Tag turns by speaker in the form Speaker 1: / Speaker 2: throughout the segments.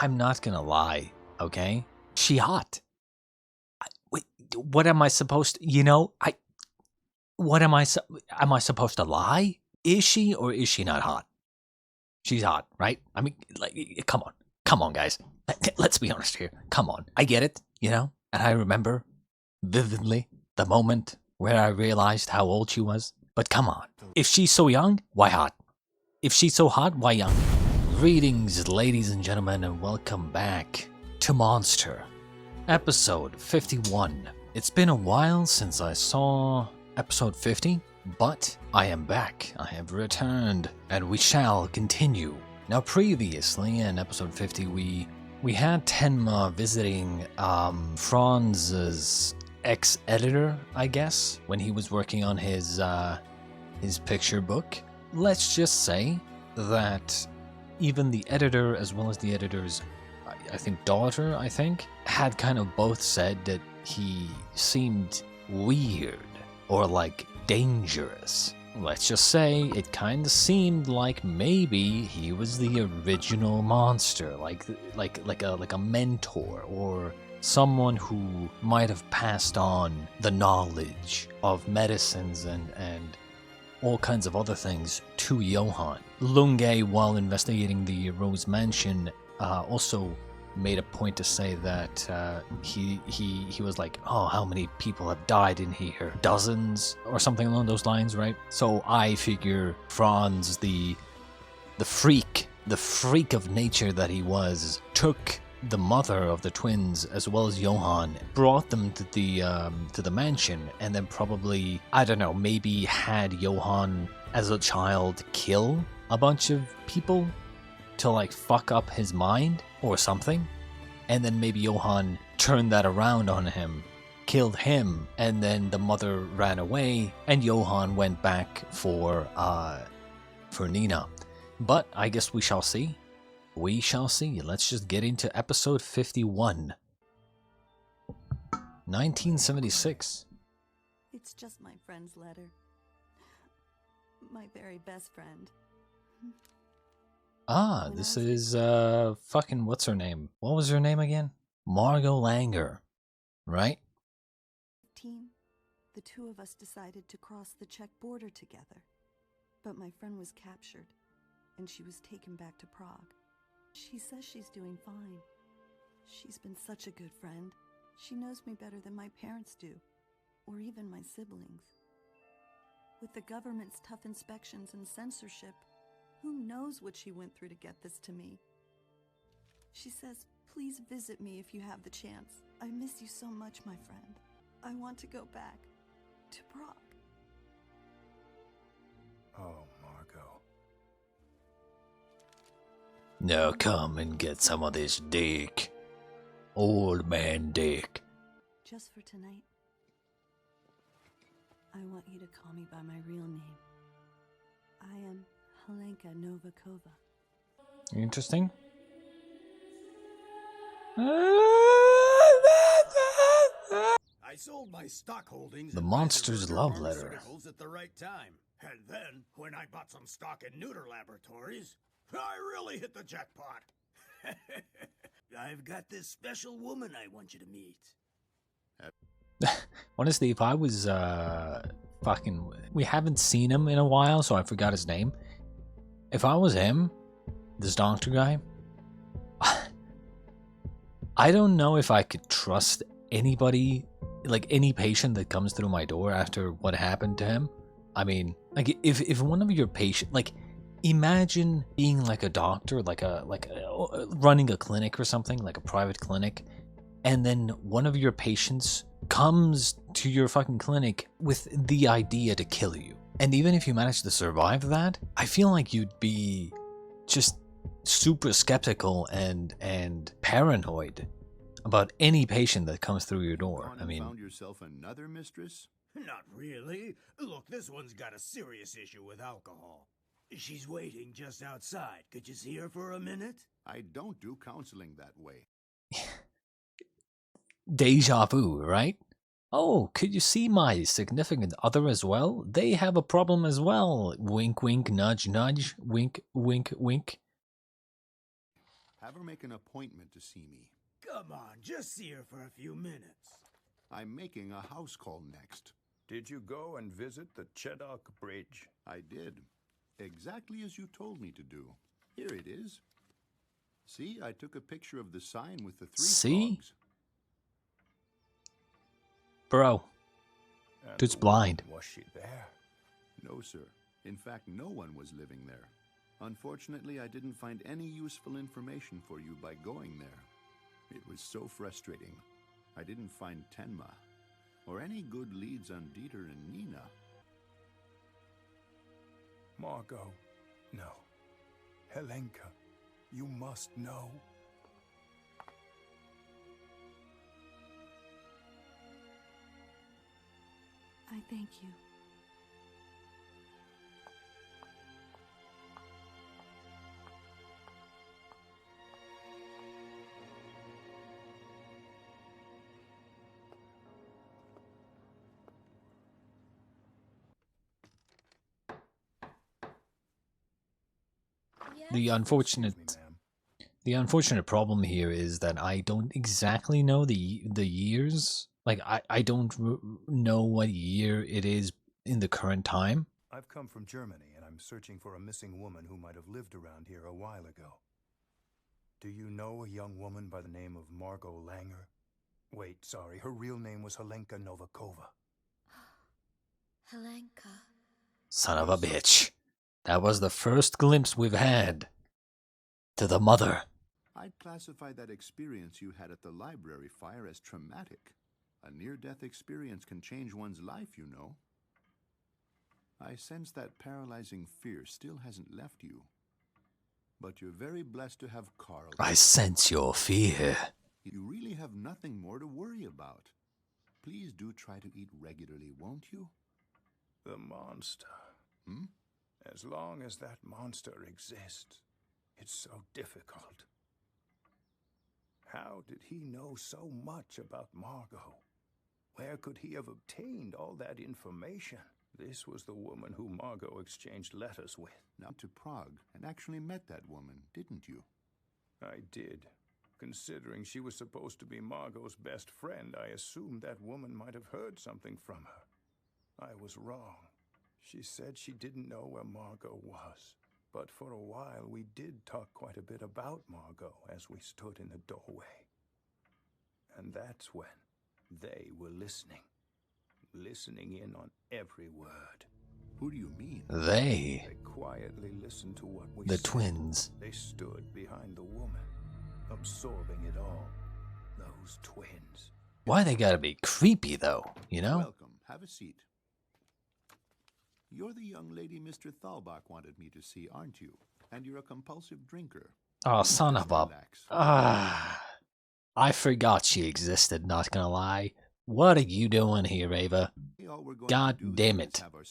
Speaker 1: I'm not gonna lie, okay? She hot. Wait, what am I supposed to, what am I supposed to lie? Is she or is she not hot? She's hot, right? I mean, like, come on, guys. Let's be honest here. Come on, I get it, and I remember vividly the moment where I realized how old she was. But come on, if she's so young, why hot? If she's so hot, why young? Greetings, ladies and gentlemen, and welcome back to Monster, episode 51. It's been a while since I saw episode 50, but I am back. I have returned, and we shall continue. Now, previously in episode 50, we had Tenma visiting Franz's ex-editor, I guess, when he was working on his picture book. Let's just say that even the editor, as well as the editor's, I think, daughter, had kind of both said that he seemed weird or like dangerous. Let's just say it kind of seemed like maybe he was the original monster, like a mentor or someone who might have passed on the knowledge of medicines and all kinds of other things to Johann. Lunge, while investigating the Rose Mansion, also made a point to say that he was like, oh, how many people have died in here? Dozens or something along those lines, right? So I figure Franz, the freak of nature that he was, took the mother of the twins as well as Johann, brought them to the mansion, and then probably, I don't know, maybe had Johann as a child kill a bunch of people to like fuck up his mind or something, and then maybe Johann turned that around on him, killed him, and then the mother ran away and Johann went back for Nina. But I guess we shall see. We shall see. Let's just get into episode 51. 1976.
Speaker 2: It's just my friend's letter. My very best friend.
Speaker 1: This is, fucking, what's her name? What was her name again? Margot Langer, right?
Speaker 2: The two of us decided to cross the Czech border together. But my friend was captured, and she was taken back to Prague. She says she's doing fine. She's been such a good friend. She knows me better than my parents do, or even my siblings. With the government's tough inspections and censorship, who knows what she went through to get this to me? She says, please visit me if you have the chance. I miss you so much, my friend. I want to go back to Prague.
Speaker 3: Oh, Margot.
Speaker 1: Now come and get some of this dick. Old man dick.
Speaker 2: Just for tonight, I want you to call me by my real name. I am Helenka Novikova.
Speaker 1: Interesting.
Speaker 3: I sold my stock holdings.
Speaker 1: The Monster's Love Letter.
Speaker 3: At the right time. And then, when I bought some stock in neuter laboratories, I really hit the jackpot. I've got this special woman I want you to meet.
Speaker 1: Honestly, if I was, we haven't seen him in a while, so I forgot his name. If I was him, this doctor guy, I don't know if I could trust anybody, like any patient that comes through my door after what happened to him. I mean, like if one of your patients, like, imagine being like a doctor, like running a clinic or something, like a private clinic, and then one of your patients comes to your fucking clinic with the idea to kill you. And even if you manage to survive that, I feel like you'd be just super skeptical and paranoid about any patient that comes through your door. I mean,
Speaker 3: found yourself another mistress? Not really. Look, this one's got a serious issue with alcohol. She's waiting just outside. Could you see her for a minute? I don't do counseling that way.
Speaker 1: Deja vu, right? Oh, could you see my significant other as well? They have a problem as well. Wink, wink, nudge, nudge. Wink, wink, wink.
Speaker 3: Have her make an appointment to see me. Come on, just see her for a few minutes. I'm making a house call next.
Speaker 4: Did you go and visit the Cheddok Bridge?
Speaker 3: I did. Exactly as you told me to do. Here it is. See, I took a picture of the sign with the 3 frogs.
Speaker 1: Bro.
Speaker 4: And
Speaker 1: Dude's
Speaker 4: the
Speaker 1: blind.
Speaker 4: woman, was she there?
Speaker 3: No, sir. In fact, no one was living there. Unfortunately, I didn't find any useful information for you by going there. It was so frustrating. I didn't find Tenma, or any good leads on Dieter and Nina.
Speaker 4: Margot, no. Helenka, you must know.
Speaker 2: I thank you.
Speaker 1: The unfortunate problem here is that I don't exactly know the years. Like I don't know what year it is in the current time.
Speaker 4: I've come from Germany and I'm searching for a missing woman who might have lived around here a while ago. Do you know a young woman by the name of Margot Langer? Wait, sorry, her real name was Helenka Novikova.
Speaker 5: Helenka.
Speaker 1: Son of a bitch. That was the first glimpse we've had to the mother.
Speaker 3: I'd classify that experience you had at the library fire as traumatic. A near-death experience can change one's life, you know. I sense that paralyzing fear still hasn't left you. But you're very blessed to have Carl.
Speaker 1: I sense your fear.
Speaker 3: You really have nothing more to worry about. Please do try to eat regularly, won't you?
Speaker 4: The monster.
Speaker 3: Hmm?
Speaker 4: As long as that monster exists, it's so difficult. How did he know so much about Margot? Where could he have obtained all that information? This was the woman who Margot exchanged letters with.
Speaker 3: Now to Prague and actually met that woman, didn't you?
Speaker 4: I did. Considering she was supposed to be Margot's best friend, I assumed that woman might have heard something from her. I was wrong. She said she didn't know where Margot was. But for a while, we did talk quite a bit about Margot as we stood in the doorway. And that's when they were listening in on every word.
Speaker 3: Who do you mean?
Speaker 1: They
Speaker 4: quietly listened to what we
Speaker 1: the
Speaker 4: said.
Speaker 1: twins.
Speaker 4: They stood behind the woman, absorbing it all. Those twins.
Speaker 1: Why they gotta be creepy though, you know?
Speaker 3: Welcome. Have a seat. You're the young lady Mr. Thalbach wanted me to see, aren't you? And you're a compulsive drinker.
Speaker 1: Oh, son of a...
Speaker 3: Relax.
Speaker 1: I forgot she existed, not gonna lie. What are you doing here, Ava? God damn it.
Speaker 5: Doctor!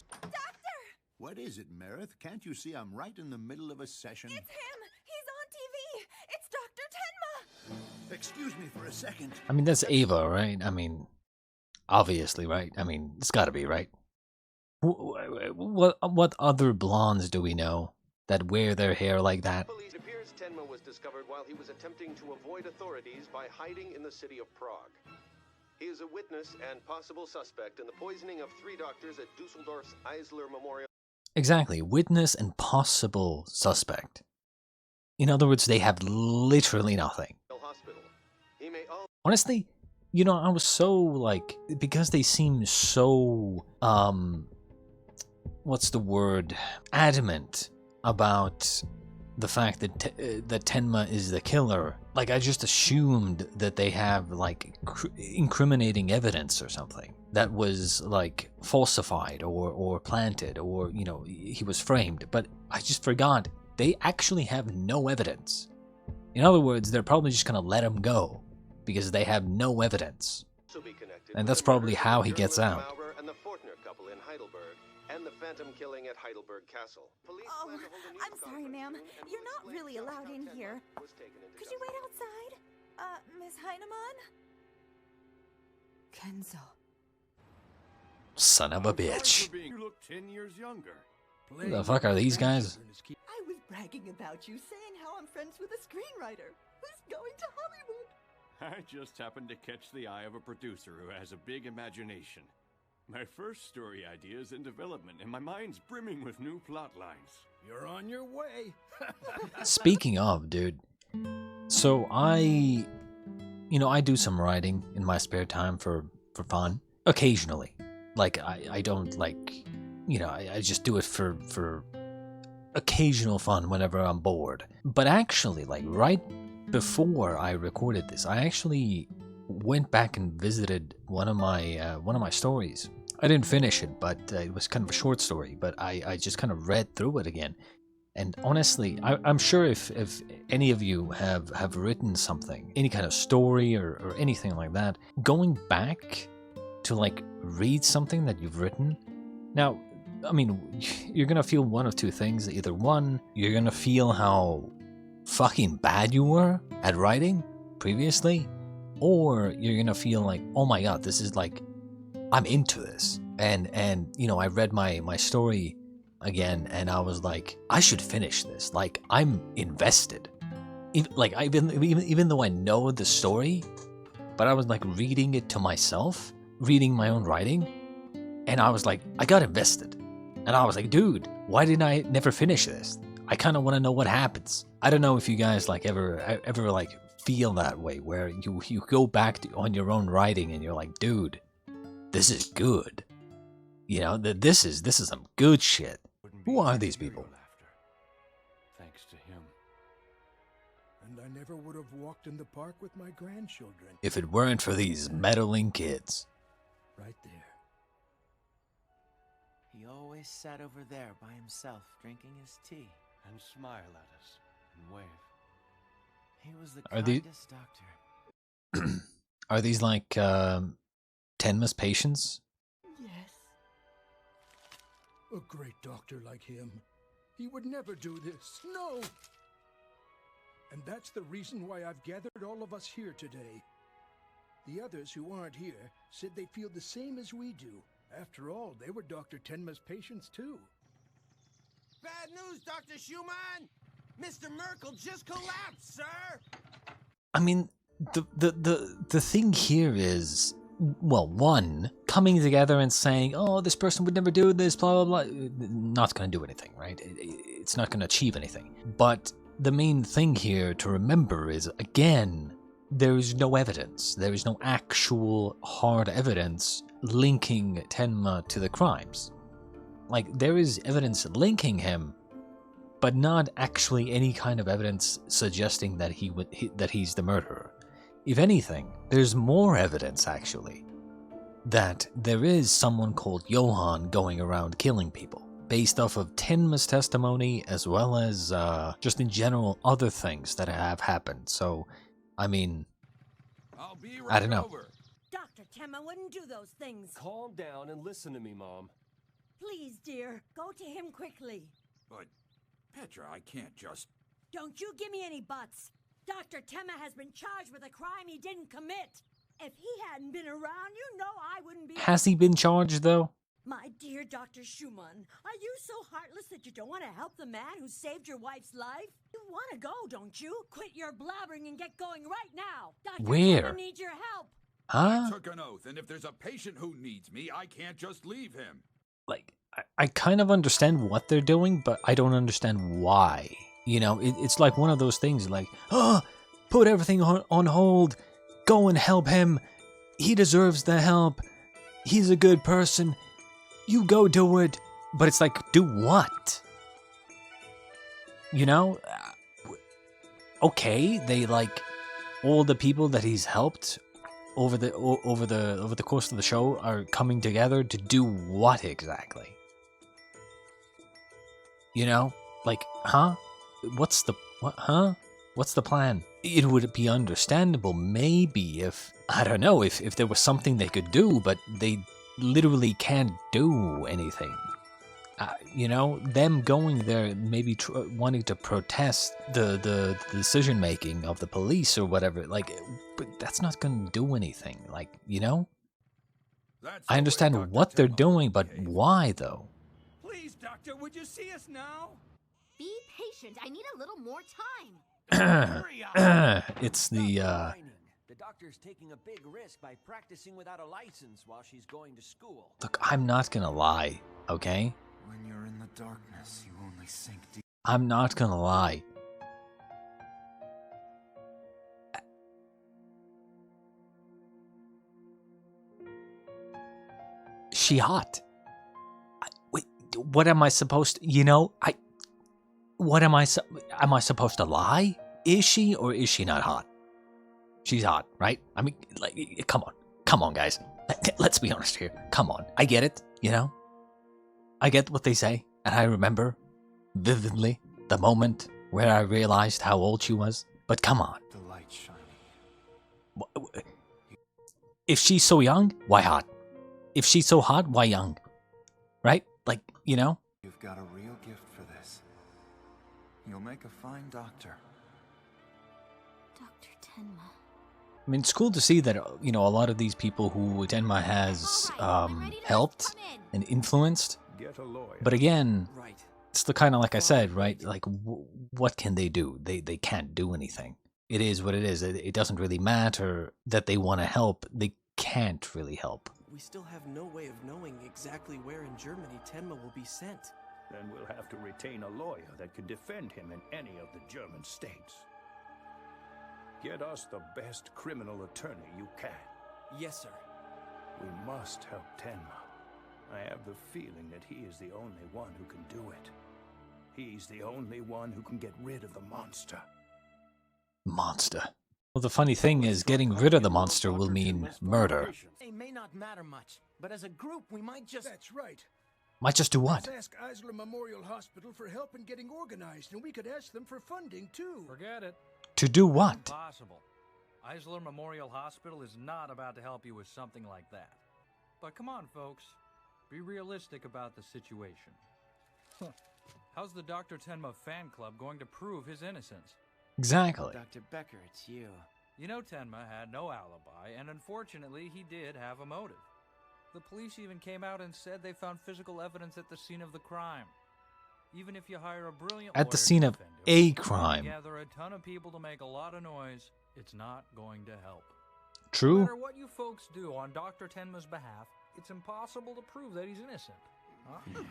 Speaker 3: What is it, Meredith? Can't you see I'm right in the middle of a session?
Speaker 5: It's him! He's on TV! It's Dr. Tenma!
Speaker 3: Excuse me for a second.
Speaker 1: I mean, that's Ava, right? I mean, obviously, right? I mean, it's gotta be, right? What other blondes do we know that wear their hair like that?
Speaker 6: It appears Tenma was discovered while he was attempting to avoid authorities by hiding in the city of Prague. He is a witness and possible suspect in the poisoning of 3 doctors at Dusseldorf's Eisler Memorial.
Speaker 1: Exactly, witness and possible suspect. In other words, they have literally nothing.
Speaker 6: Hospital. He may all
Speaker 1: Honestly, you know, I was so, like, because they seem so, what's the word? Adamant about the fact that that Tenma is the killer. Like, I just assumed that they have, like, incriminating evidence or something that was, like, falsified or planted or, you know, he was framed. But I just forgot. They actually have no evidence. In other words, they're probably just gonna let him go because they have no evidence. And that's probably how he gets out.
Speaker 6: And the Fortner couple in Heidelberg, and the phantom killing at Heidelberg Castle. Police
Speaker 5: Oh,
Speaker 6: plan to hold a news
Speaker 5: I'm sorry,
Speaker 6: conference
Speaker 5: ma'am.
Speaker 6: soon, and
Speaker 5: You're
Speaker 6: weeks
Speaker 5: not
Speaker 6: later,
Speaker 5: really allowed in
Speaker 6: Tenma
Speaker 5: here.
Speaker 6: was taken into
Speaker 5: Could you wait
Speaker 6: custody.
Speaker 5: outside? Miss Heinemann?
Speaker 2: Kenzo.
Speaker 1: Son of a bitch.
Speaker 3: You look 10 years younger.
Speaker 1: Who the fuck are these guys?
Speaker 7: I was bragging about you, saying how
Speaker 2: I'm friends with a screenwriter who's going to Hollywood.
Speaker 7: I just happened to catch the eye of a producer who has a big imagination. My first story idea is in development, and my mind's brimming with new plot lines.
Speaker 3: You're on your way.
Speaker 1: Speaking of, dude, so I do some writing in my spare time for fun, occasionally. Like, I don't, like, I just do it for occasional fun whenever I'm bored. But actually, like, right before I recorded this, I actually went back and visited one of my stories. I didn't finish it, but it was kind of a short story, but I just kind of read through it again. And honestly, I'm sure if any of you have written something, any kind of story or anything like that, going back to, like, read something that you've written, now, I mean, you're gonna feel one of two things. Either one, you're gonna feel how fucking bad you were at writing previously, or you're gonna feel like, oh my god, this is like, I'm into this. And I read my story again, and I was like, I should finish this. Like, I'm invested. Even though I know the story, but I was like reading it to myself, reading my own writing, and I was like, I got invested. And I was like, dude, why didn't I never finish this? I kind of want to know what happens. I don't know if you guys like ever like feel that way, where you go back on your own writing and you're like, dude, this is good. This is some good shit. Who are these people?
Speaker 7: Thanks to him.
Speaker 3: And I never would have walked in the park with my grandchildren.
Speaker 1: If it weren't for these meddling kids.
Speaker 3: Right there.
Speaker 8: He always sat over there by himself, drinking his tea.
Speaker 7: And smile at us and wave.
Speaker 8: He was the
Speaker 1: Are these-
Speaker 8: kindest doctor.
Speaker 1: Are these like Tenma's patients?
Speaker 2: Yes.
Speaker 3: A great doctor like him. He would never do this. No! And that's the reason why I've gathered all of us here today. The others who aren't here said they feel the same as we do. After all, they were Dr. Tenma's patients too.
Speaker 9: Bad news, Dr. Schumann! Mr. Merkel just collapsed, sir!
Speaker 1: I mean, the thing here is, well, one, coming together and saying, oh, this person would never do this, blah, blah, blah, not going to do anything, right? It's not going to achieve anything. But the main thing here to remember is, again, there is no evidence. There is no actual hard evidence linking Tenma to the crimes. Like, there is evidence linking him, but not actually any kind of evidence suggesting that he's the murderer. If anything, there's more evidence, actually, that there is someone called Johan going around killing people, based off of Tenma's testimony, as well as just in general other things that have happened. So, I mean,
Speaker 9: I'll be right
Speaker 1: I don't know.
Speaker 9: over.
Speaker 5: Dr. Tenma wouldn't do those things.
Speaker 7: Calm down and listen to me, Mom.
Speaker 5: Please, dear, go to him quickly.
Speaker 9: But, Petra, I can't just...
Speaker 5: Don't you give me any buts. Dr. Tenma has been charged with a crime he didn't commit. If he hadn't been around, you know I wouldn't be...
Speaker 1: Has he been charged, though?
Speaker 5: My dear Dr. Schumann, are you so heartless that you don't want to help the man who saved your wife's life? You want to go, don't you? Quit your blabbering and get going right now. Dr.
Speaker 1: Where?
Speaker 5: Tenma needs your help.
Speaker 1: Huh?
Speaker 9: I took an oath, and if there's a patient who needs me, I can't just leave him.
Speaker 1: Like, I kind of understand what they're doing, but I don't understand why. It's like one of those things like, put everything on hold, go and help him, he deserves the help, he's a good person, you go do it. But it's like, do what? Okay, they like, all the people that he's helped over the course of the show are coming together to do what exactly? Like, huh? What's the plan? It would be understandable maybe if, I don't know, if there was something they could do, but they literally can't do anything. Them going there, maybe wanting to protest the decision making of the police or whatever, like, but that's not going to do anything. Like, I understand what they're doing, but why though?
Speaker 9: Please, Doctor, would you see us now?
Speaker 10: Be patient. I need a little more time.
Speaker 1: It's the
Speaker 10: The doctor's taking a big risk by practicing without a license while she's going to school.
Speaker 1: Look, I'm not gonna lie, okay?
Speaker 11: When you're in the darkness, you only sink deep.
Speaker 1: I'm not gonna lie. She hot. Wait, what am I supposed to, what am I supposed to lie? Is she or is she not hot? She's hot, right? I mean, like, come on, guys. Let's be honest here. Come on, I get it, I get what they say, and I remember vividly the moment where I realized how old she was. But come on.
Speaker 11: The light shining.
Speaker 1: If she's so young, why hot? If she's so hot, why young? Right? Like,
Speaker 11: You've got a real gift for this. You'll make a fine doctor.
Speaker 12: Dr. Tenma.
Speaker 1: I mean, it's cool to see that, a lot of these people who Tenma has helped and influenced.
Speaker 4: Get a lawyer.
Speaker 1: But again,
Speaker 8: Right.
Speaker 1: it's the kind of, like I said, right? Like, what can they do? They can't do anything. It is what it is. It doesn't really matter that they want to help. They can't really help.
Speaker 8: We still have no way of knowing exactly where in Germany Tenma will be sent.
Speaker 4: Then we'll have to retain a lawyer that can defend him in any of the German states. Get us the best criminal attorney you can.
Speaker 8: Yes, sir.
Speaker 4: We must help Tenma. I have the feeling that he is the only one who can do it. He's the only one who can get rid of the monster.
Speaker 1: Monster. Well, the funny thing is, getting rid of the monster will mean murder.
Speaker 10: They may not matter much, but as a group, we might just...
Speaker 13: That's right.
Speaker 1: Might just do what?
Speaker 13: Let's ask Eisler Memorial Hospital for help in getting organized, and we could ask them for funding, too.
Speaker 14: Forget it.
Speaker 1: To do what?
Speaker 14: Impossible. Eisler Memorial Hospital is not about to help you with something like that. But come on, folks. Be realistic about the situation. How's the Dr. Tenma fan club going to prove his innocence?
Speaker 1: Exactly.
Speaker 8: Dr. Becker, it's you.
Speaker 14: You know Tenma had no alibi, and unfortunately he did have a motive. The police even came out and said they found physical evidence at the scene of the crime. Even if you hire a brilliant
Speaker 1: At the
Speaker 14: lawyer
Speaker 1: scene
Speaker 14: to
Speaker 1: of
Speaker 14: defend him,
Speaker 1: a crime.
Speaker 14: gather a ton of people to make a lot of noise, it's not going to help. No
Speaker 1: True.
Speaker 14: matter what you folks do on Dr. Tenma's behalf, it's impossible to prove that he's innocent. Huh?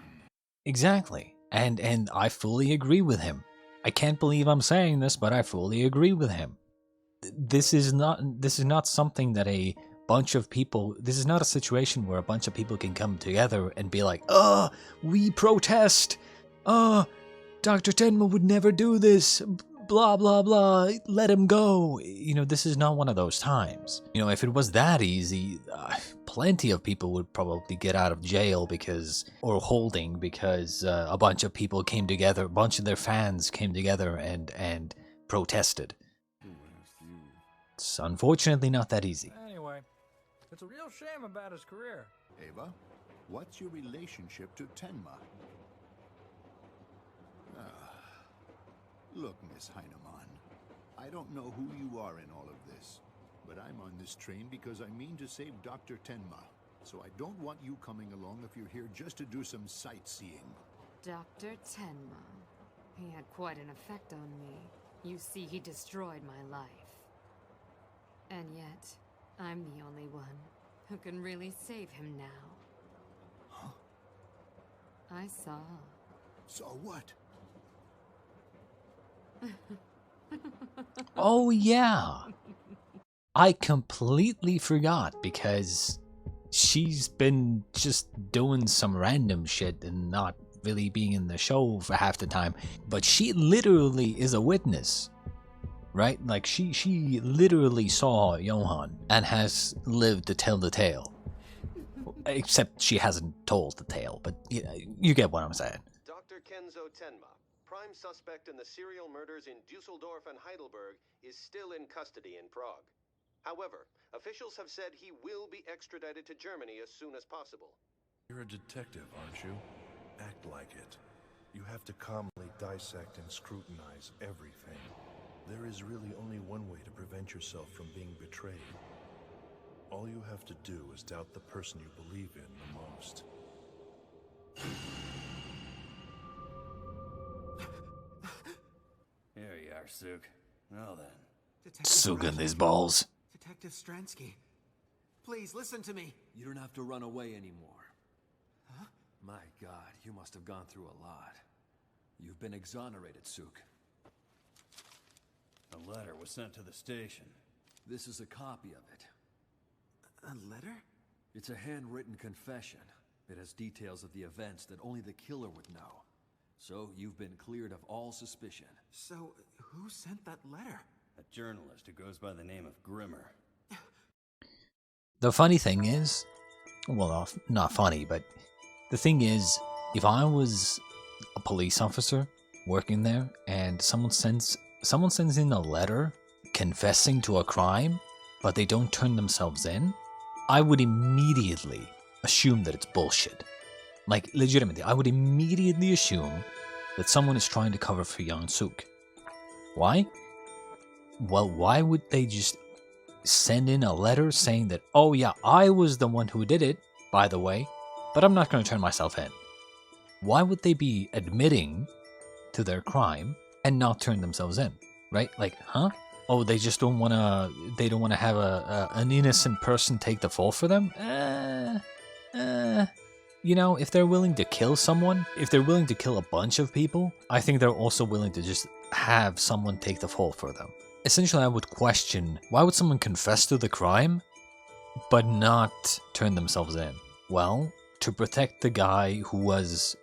Speaker 1: Exactly. And I fully agree with him. I can't believe I'm saying this, but I fully agree with him. This is not something that a bunch of people, this is not a situation where a bunch of people can come together and be like, we protest. Dr. Tenma would never do this. Blah, blah, blah. Let him go. This is not one of those times. If it was that easy, plenty of people would probably get out of jail or holding because a bunch of people came together, a bunch of their fans came together and protested. It's unfortunately not that easy.
Speaker 14: Anyway, it's a real shame about his career.
Speaker 3: Ava, what's your relationship to Tenma? Look, Miss Heinemann, I don't know who you are in all of this, but I'm on this train because I mean to save Dr. Tenma. So I don't want you coming along if you're here just to do some sightseeing.
Speaker 12: Dr. Tenma. He had quite an effect on me. You see, he destroyed my life. And yet, I'm the only one who can really save him now.
Speaker 3: Huh?
Speaker 12: I saw.
Speaker 3: Saw what?
Speaker 1: Oh, yeah. I completely forgot because she's been just doing some random shit and not really being in the show for half the time. But she literally is a witness, right? Like, she literally saw Johan and has lived to tell the tale. Except she hasn't told the tale, but you get what I'm saying.
Speaker 6: Dr. Kenzo Tenma, prime suspect in the serial murders in Dusseldorf and Heidelberg, is still in custody in Prague. However, officials have said he will be extradited to Germany as soon as possible.
Speaker 15: You're a detective, aren't you? Act like it. You have to calmly dissect and scrutinize everything. There is really only one way to prevent yourself from being betrayed. All you have to do is doubt the person you believe in the most.
Speaker 7: There you are, Suk.
Speaker 16: Well then.
Speaker 1: Sucking these balls.
Speaker 8: Detective Stransky, please listen to me.
Speaker 10: You don't have to run away anymore.
Speaker 8: Huh?
Speaker 10: My God, you must have gone through a lot. You've been exonerated, Suk.
Speaker 16: A letter was sent to the station.
Speaker 10: This is a copy of it.
Speaker 8: A letter?
Speaker 10: It's a handwritten confession. It has details of the events that only the killer would know. So you've been cleared of all suspicion.
Speaker 8: So, who sent that letter?
Speaker 16: A journalist who goes by the name of Grimmer.
Speaker 1: The funny thing is, well, not funny, but the thing is, if I was a police officer working there and someone sends in a letter confessing to a crime, but they don't turn themselves in, I would immediately assume that it's bullshit. Like, legitimately, I would immediately assume that someone is trying to cover for young Suk. Why? Well, why would they just send in a letter saying that, oh yeah, I was the one who did it, by the way, but I'm not going to turn myself in? Why would they be admitting to their crime and not turn themselves in, right? Like, huh? Oh, they just don't want to have an innocent person take the fall for them? You know, if they're willing to kill someone, if they're willing to kill a bunch of people, I think they're also willing to just have someone take the fall for them. Essentially, I would question, why would someone confess to the crime, but not turn themselves in? Well, to protect the guy who was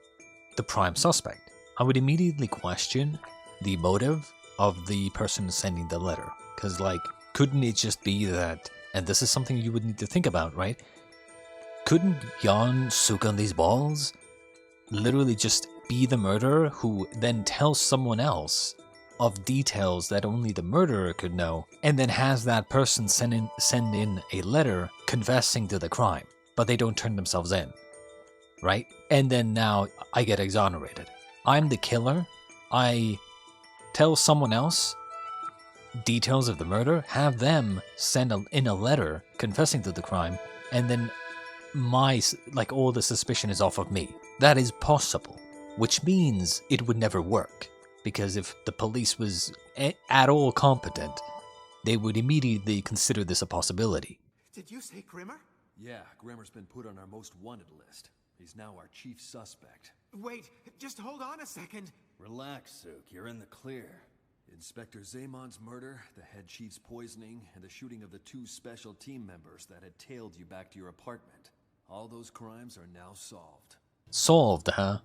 Speaker 1: the prime suspect. I would immediately question the motive of the person sending the letter. Because, like, couldn't it just be that, and this is something you would need to think about, right? Couldn't Jan Suk on these balls literally just be the murderer who then tells someone else of details that only the murderer could know, and then has that person send in a letter confessing to the crime, but they don't turn themselves in, right? And then now I get exonerated. I'm the killer. I tell someone else details of the murder, have them send in a letter confessing to the crime, and then all the suspicion is off of me. That is possible, which means it would never work. Because if the police was at all competent, they would immediately consider this a possibility.
Speaker 8: Did you say Grimmer?
Speaker 10: Yeah, Grimmer's been put on our most wanted list. He's now our chief suspect.
Speaker 8: Wait, just hold on a second.
Speaker 16: Relax, Suk. You're in the clear.
Speaker 10: Inspector Zamon's murder, the head chief's poisoning, and the shooting of the 2 special team members that had tailed you back to your apartment. All those crimes are now solved.
Speaker 1: Solved, huh?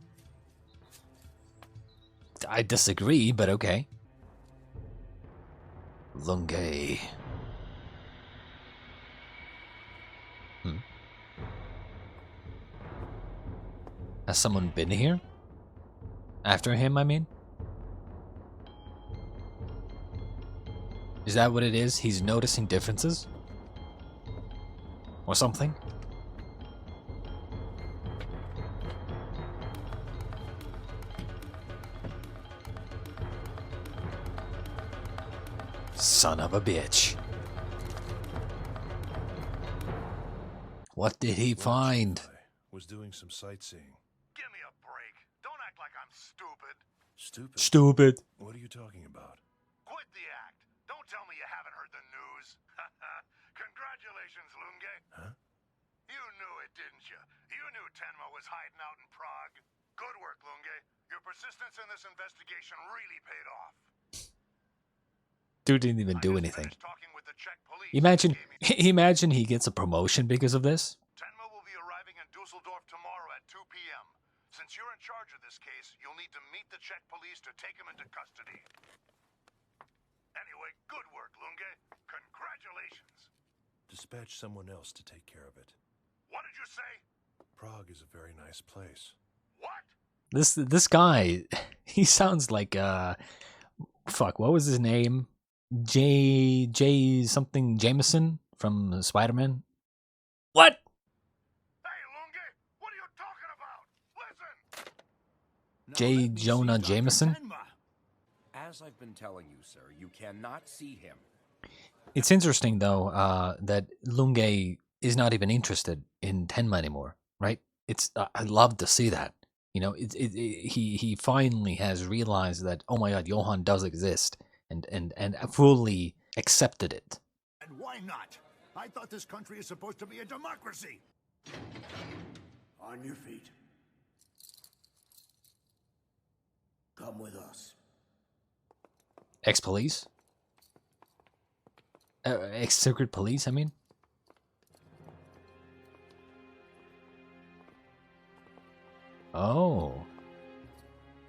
Speaker 1: I disagree, but okay. Lungay. Has someone been here? After him, I mean? Is that what it is? He's noticing differences? Or something? Son of a bitch. What did he find?
Speaker 15: Was doing some sightseeing.
Speaker 4: Give me a break. Don't act like I'm stupid.
Speaker 15: Stupid?
Speaker 1: Stupid.
Speaker 15: What are you talking about?
Speaker 4: Quit the act. Don't tell me you haven't heard the news. Congratulations, Lunge.
Speaker 15: Huh?
Speaker 4: You knew it, didn't you? You knew Tenma was hiding out in Prague. Good work, Lunge. Your persistence in this investigation really paid off.
Speaker 1: Dude didn't even do anything. Imagine he gets a promotion because of this.
Speaker 4: Tenma will be arriving in Dusseldorf tomorrow at 2 p.m. Since you're in charge of this case, you'll need to meet the Czech police to take him into custody. Anyway, good work, Lunge. Congratulations.
Speaker 15: Dispatch someone else to take care of it.
Speaker 4: What did you say?
Speaker 15: Prague is a very nice place.
Speaker 4: What?
Speaker 1: This guy, he sounds like fuck, what was his name? J something Jameson from Spider-Man. What?
Speaker 4: Hey, Lunge, what are you talking about? Listen.
Speaker 1: J. Jonah Jameson?
Speaker 10: As I've been telling you, sir, you cannot see him.
Speaker 1: It's interesting, though, that Lunge is not even interested in Tenma anymore, right? I love to see that. You know, he finally has realized that, oh my god, Johan does exist, and fully accepted it.
Speaker 3: And why not? I thought this country is supposed to be a democracy. On your feet. Come with us.
Speaker 1: Ex-police? Ex-secret police, I mean? Oh.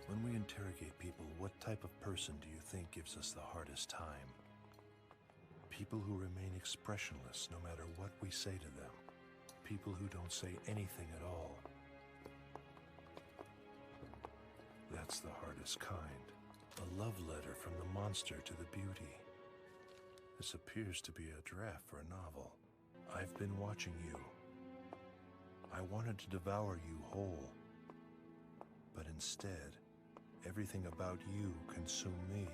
Speaker 15: When we interrogate people, what type of person do you think gives us the hardest time? People who remain expressionless no matter what we say to them. People who don't say anything at all. That's the hardest kind. A love letter from the monster to the beauty. This appears to be a draft for a novel. I've been watching you. I wanted to devour you whole. But instead, everything about you consumed me.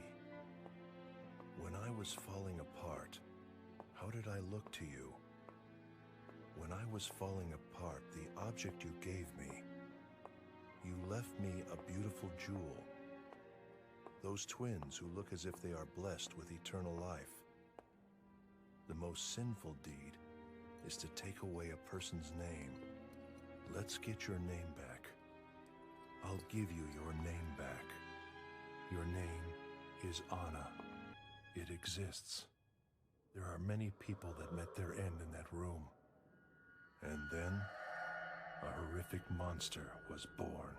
Speaker 15: When I was falling apart, how did I look to you? When I was falling apart, the object you gave me, you left me a beautiful jewel. Those twins who look as if they are blessed with eternal life. The most sinful deed is to take away a person's name. Let's get your name back. I'll give you your name back. Your name is Anna. It exists. There are many people that met their end in that room. And then, a horrific monster was born.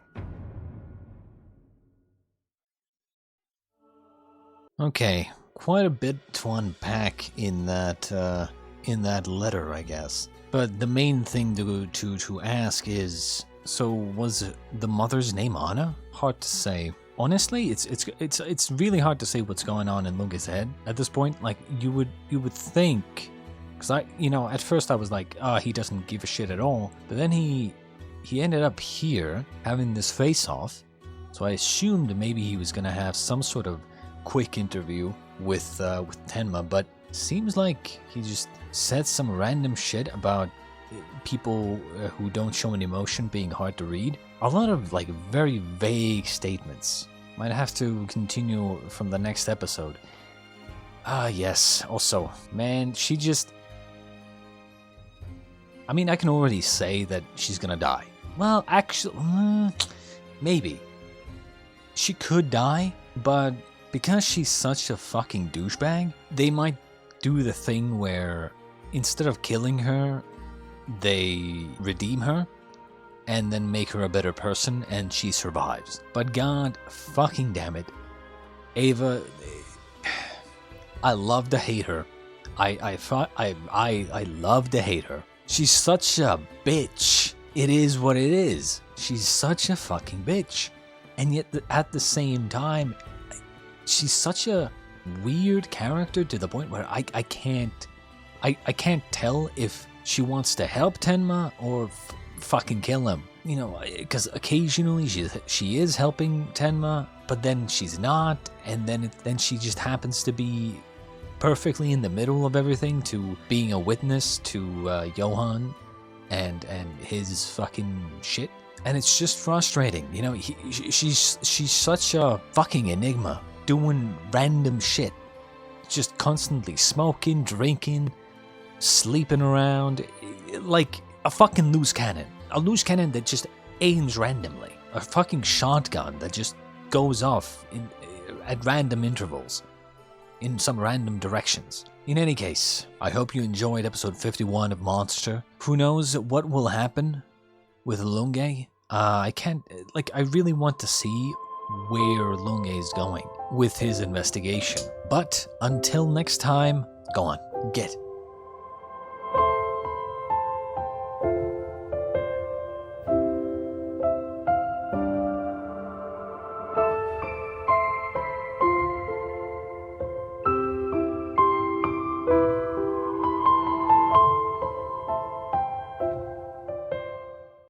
Speaker 1: Okay, quite a bit to unpack in that letter, I guess. But the main thing to ask is, so was the mother's name Anna? Hard to say. Honestly, it's really hard to say what's going on in Lunge's head at this point. Like you would think, because at first I was like, he doesn't give a shit at all. But then he ended up here having this face-off, so I assumed maybe he was gonna have some sort of quick interview with Tenma, but seems like he just said some random shit about people who don't show an emotion being hard to read. A lot of like very vague statements. Might have to continue from the next episode. Yes. Also, man, she just... I mean, I can already say that she's gonna die. Well, actually, maybe. She could die, but because she's such a fucking douchebag, they might do the thing where instead of killing her, they redeem her and then make her a better person and she survives. But god fucking damn it, Ava, I love to hate her. I love to hate her. She's such a bitch. It is what it is. She's such a fucking bitch. And yet at the same time, she's such a weird character to the point where I can't tell if she wants to help Tenma or fucking kill him. Because occasionally she is helping Tenma, but then she's not, and then she just happens to be perfectly in the middle of everything, to being a witness to Johan and his fucking shit. And it's just frustrating, she's such a fucking enigma, doing random shit, just constantly smoking, drinking, sleeping around, like a fucking loose cannon. A loose cannon that just aims randomly. A fucking shotgun that just goes off at random intervals, in some random directions. In any case, I hope you enjoyed episode 51 of Monster. Who knows what will happen with Lunge? I really want to see where Lunge is going with his investigation. But until next time, go on, get